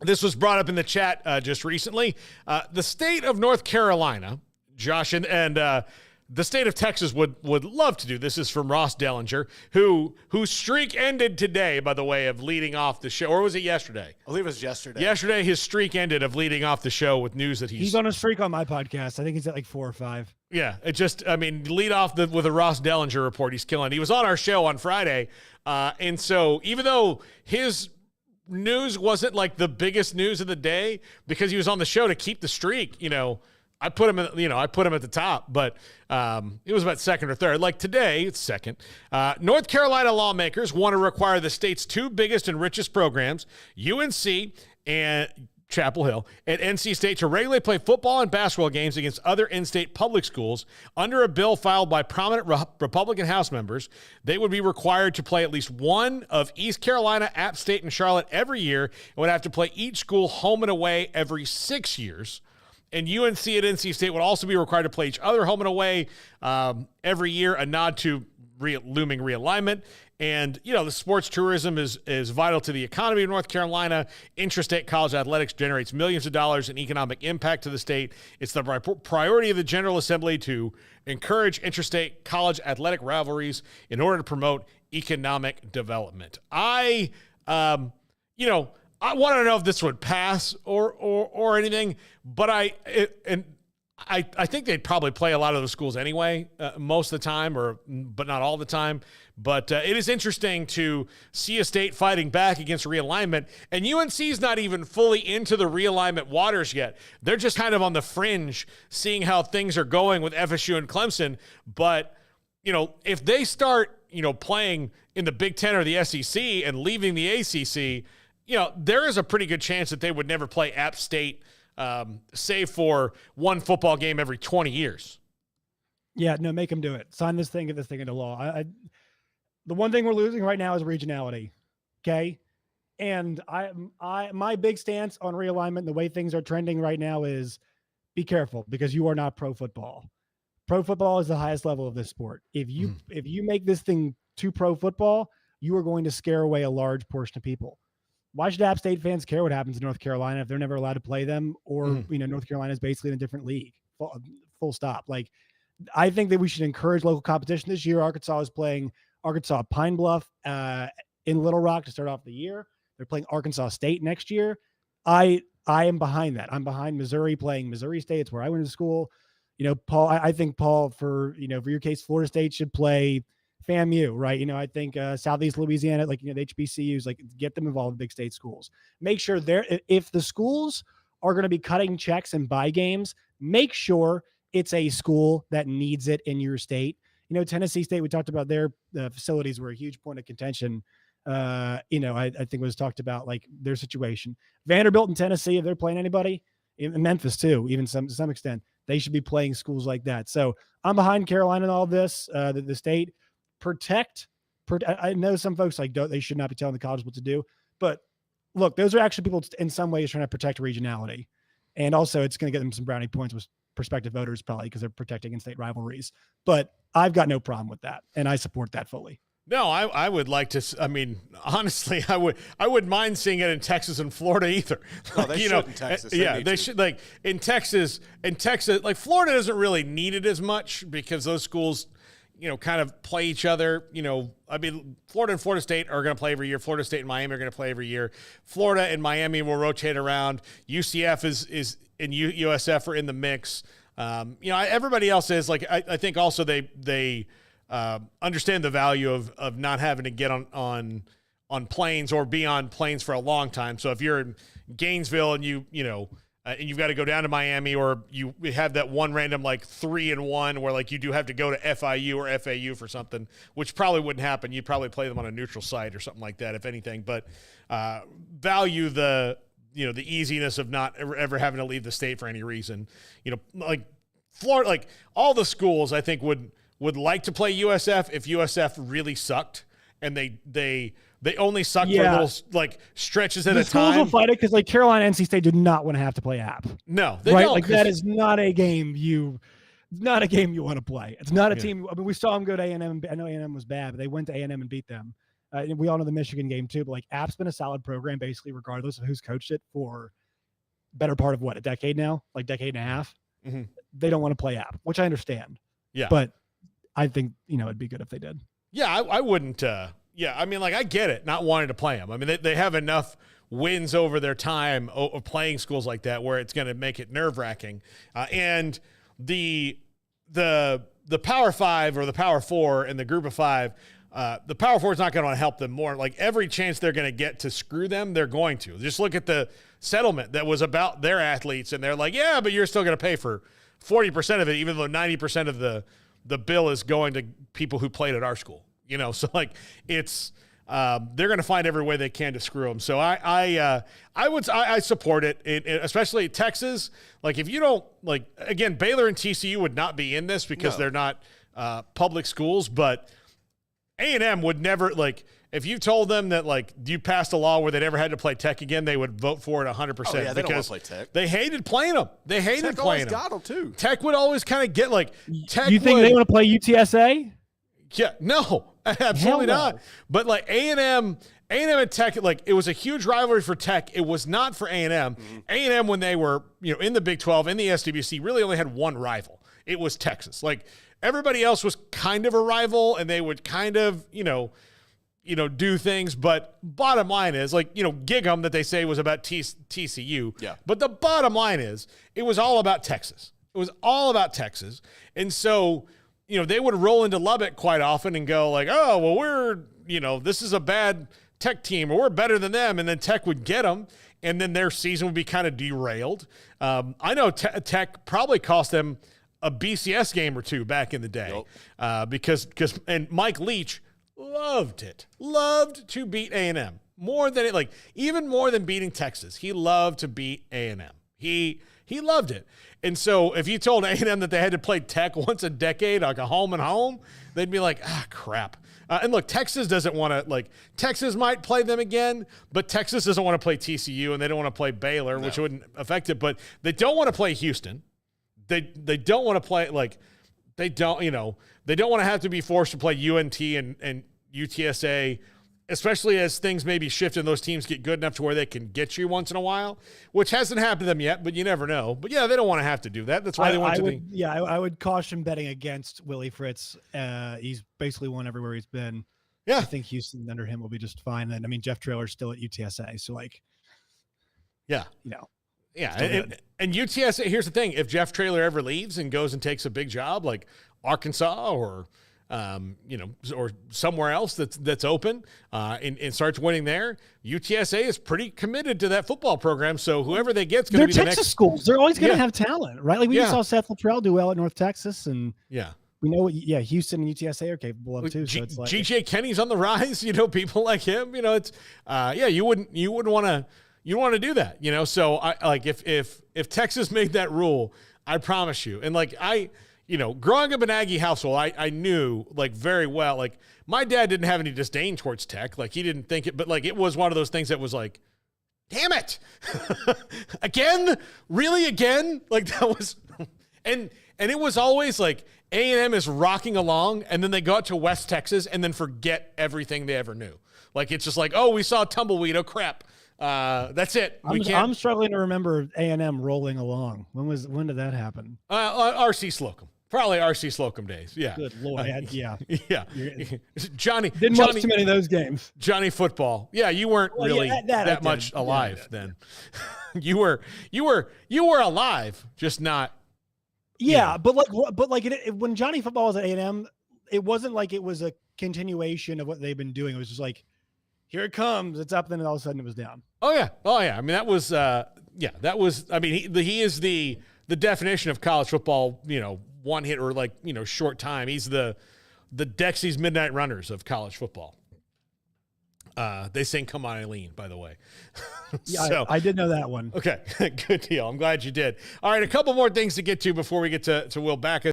This was brought up in the chat just recently. The state of North Carolina, Josh, and the state of Texas would love to do. This is from Ross Dellinger, whose streak ended today, by the way, of leading off the show. Or was it yesterday? I believe it was yesterday. Yesterday, his streak ended of leading off the show with news that he's on a streak on my podcast. I think he's at like 4 or 5. Yeah, lead off with a Ross Dellinger report. He's killing it. He was on our show on Friday. And so even though his news wasn't like the biggest news of the day because he was on the show to keep the streak, I put him at the top, but it was about second or third. Like today, it's second. North Carolina lawmakers want to require the state's 2 biggest and richest programs, UNC and Chapel Hill, and NC State, to regularly play football and basketball games against other in-state public schools. Under a bill filed by prominent Republican House members, they would be required to play at least one of East Carolina, App State, and Charlotte every year, and would have to play each school home and away every 6 years. And UNC and NC State would also be required to play each other home and away every year, a nod to looming realignment. And, the sports tourism is vital to the economy of North Carolina. Intrastate college athletics generates millions of dollars in economic impact to the state. It's the priority of the General Assembly to encourage intrastate college athletic rivalries in order to promote economic development. I want to know if this would pass or anything, but I think they'd probably play a lot of those schools anyway, most of the time, but not all the time. But it is interesting to see a state fighting back against realignment, and UNC's not even fully into the realignment waters yet. They're just kind of on the fringe, seeing how things are going with FSU and Clemson. But if they start playing in the Big Ten or the SEC and leaving the ACC, there is a pretty good chance that they would never play App State, save for one football game every 20 years. Yeah, no, make them do it. Sign this thing, get this thing into law. The one thing we're losing right now is regionality. Okay. And my big stance on realignment, the way things are trending right now, is be careful, because you are not pro football. Pro football is the highest level of this sport. If you make this thing too pro football, you are going to scare away a large portion of people. Why should App State fans care what happens in North Carolina if they're never allowed to play them, or, North Carolina is basically in a different league, full stop. Like, I think that we should encourage local competition this year. Arkansas is playing Arkansas Pine Bluff in Little Rock to start off the year. They're playing Arkansas State next year. I am behind that. I'm behind Missouri playing Missouri State. It's where I went to school. Paul, I think Paul, for your case, Florida State should play FAMU, right? I think Southeast Louisiana, the HBCUs, get them involved in big state schools. Make sure if the schools are going to be cutting checks and buy games, make sure it's a school that needs it in your state. Tennessee State, we talked about their facilities were a huge point of contention. I think it was talked about their situation. Vanderbilt and Tennessee, if they're playing anybody, in Memphis too, even to some extent, they should be playing schools like that. So I'm behind Carolina in all this. The state protect. I know some folks they should not be telling the colleges what to do, but look, those are actually people in some ways trying to protect regionality, and also it's going to get them some brownie points with prospective voters, probably because they're protecting in-state rivalries. But I've got no problem with that, and I support that fully. No, I would like to. I mean, honestly, I wouldn't mind seeing it in Texas and Florida either. No, they should in Texas. They should. In Texas, Florida doesn't really need it as much because those schools, kind of play each other. Florida and Florida State are going to play every year. Florida State and Miami are going to play every year. Florida and Miami will rotate around. UCF is and USF are in the mix. Everybody else is I think also they understand the value of not having to get on planes or be on planes for a long time. So if you're in Gainesville and and you've got to go down to Miami, or you have that one random 3-1 where you do have to go to FIU or FAU for something, which probably wouldn't happen. You'd probably play them on a neutral site or something like that, if anything. But value the easiness of not ever having to leave the state for any reason. Florida, all the schools I think would like to play USF if USF really sucked, and they only suck for little stretches at a time. The schools will fight it because Carolina and NC State do not want to have to play App. No, they don't. That is not a game you want to play. It's not a team. I mean, we saw them go to A&M. I know A&M was bad, but they went to A&M and beat them. We all know the Michigan game too, but like App's been a solid program basically regardless of who's coached it for better part of what, a decade now, like decade and a half. Mm-hmm. They don't want to play App, which I understand. Yeah. But I think, it'd be good if they did. Yeah, I wouldn't. I mean, like, I get it, not wanting to play them. I mean, they have enough wins over their time of playing schools like that where it's going to make it nerve-wracking. And the Power 5 or the Power 4 and the Group of 5, the Power 4 is not going to help them more. Like, every chance they're going to get to screw them, they're going to. Just look at the settlement that was about their athletes, and they're like, yeah, but you're still going to pay for 40% of it, even though 90% of the bill is going to people who played at our school. So like it's they're going to find every way they can to screw them. So I support it, especially Texas. Like, if you don't, like, again, Baylor and TCU would not be in this because they're not public schools, but A&M would never, like, if you told them that, like, you passed a law where they never had to play Tech again, they would vote for it 100%. Oh, yeah, they don't want because to play Tech. They hated playing them. They hated Tech playing always them. got them too. Tech would always kind of get, like, Tech. You think they want to play UTSA? Yeah, no, absolutely not. But like A&M and Tech, like, it was a huge rivalry for Tech. It was not for A&M. A&M, when they were, in the Big 12, in the SWBC, really only had one rival. It was Texas. Like, everybody else was kind of a rival, and they would kind of, do things. But bottom line is, like, Gig'em that they say was about TCU. Yeah. But the bottom line is, it was all about Texas. It was all about Texas. And so, they would roll into Lubbock quite often and go like, oh, well, we're, this is a bad Tech team, or we're better than them. And then Tech would get them, and then their season would be kind of derailed. I know Tech probably cost them a BCS game or two back in the day. Because Mike Leach loved to beat A&M more than it, like, even more than beating Texas. He loved to beat A&M. He loved it. And so if you told A&M that they had to play Tech once a decade, like a home and home, they'd be like, crap. And look, Texas doesn't want to, like, Texas might play them again, but Texas doesn't want to play TCU, and they don't want to play Baylor, which wouldn't affect it. But they don't want to play Houston. They don't want to play, like, they don't want to have to be forced to play UNT and UTSA, especially as things maybe shift and those teams get good enough to where they can get you once in a while, which hasn't happened to them yet, but you never know. But yeah, they don't want to have to do that. That's why they want to. I would caution betting against Willie Fritz. He's basically won everywhere he's been. Yeah. I think Houston under him will be just fine. And I mean, Jeff Traylor's still at UTSA. So like, yeah. Yeah. And UTSA, here's the thing. If Jeff Traylor ever leaves and goes and takes a big job like Arkansas or or somewhere else that's open and starts winning there, UTSA is pretty committed to that football program. So whoever they get's going to be the next. Texas schools. They're always going to have talent, right? Like we just saw Seth Luttrell do well at North Texas, and we know what Houston and UTSA are capable of too. So it's like GJ Kenny's on the rise. People like him. It's you wouldn't want to do that. So I like if Texas made that rule, I promise you, and like growing up in Aggie household, I knew like very well, like my dad didn't have any disdain towards Tech. Like he didn't think it, but like it was one of those things that was like, damn it, again, really again? Like that was, and it was always like A&M is rocking along, and then they go out to West Texas and then forget everything they ever knew. Like it's just like, oh, we saw tumbleweed. Oh crap. That's it. I'm struggling to remember A&M rolling along. When did that happen? R.C. Slocum. Probably R.C. Slocum days. Yeah. Good Lord. Yeah. Johnny. Didn't watch too many of those games. Johnny football. Yeah, you weren't really that much alive then. You were alive, just not. Yeah, but when Johnny football was at A&M, it wasn't like it was a continuation of what they've been doing. It was just like, here it comes, it's up, then all of a sudden it was down. Oh yeah. I mean, that was I mean, he is the definition of college football, one hit or like, short time. He's the Dexy's Midnight Runners of college football. They sing Come On Eileen, by the way. Yeah, I did know that one. Okay, good deal. I'm glad you did. All right, a couple more things to get to before we get to Will Backus.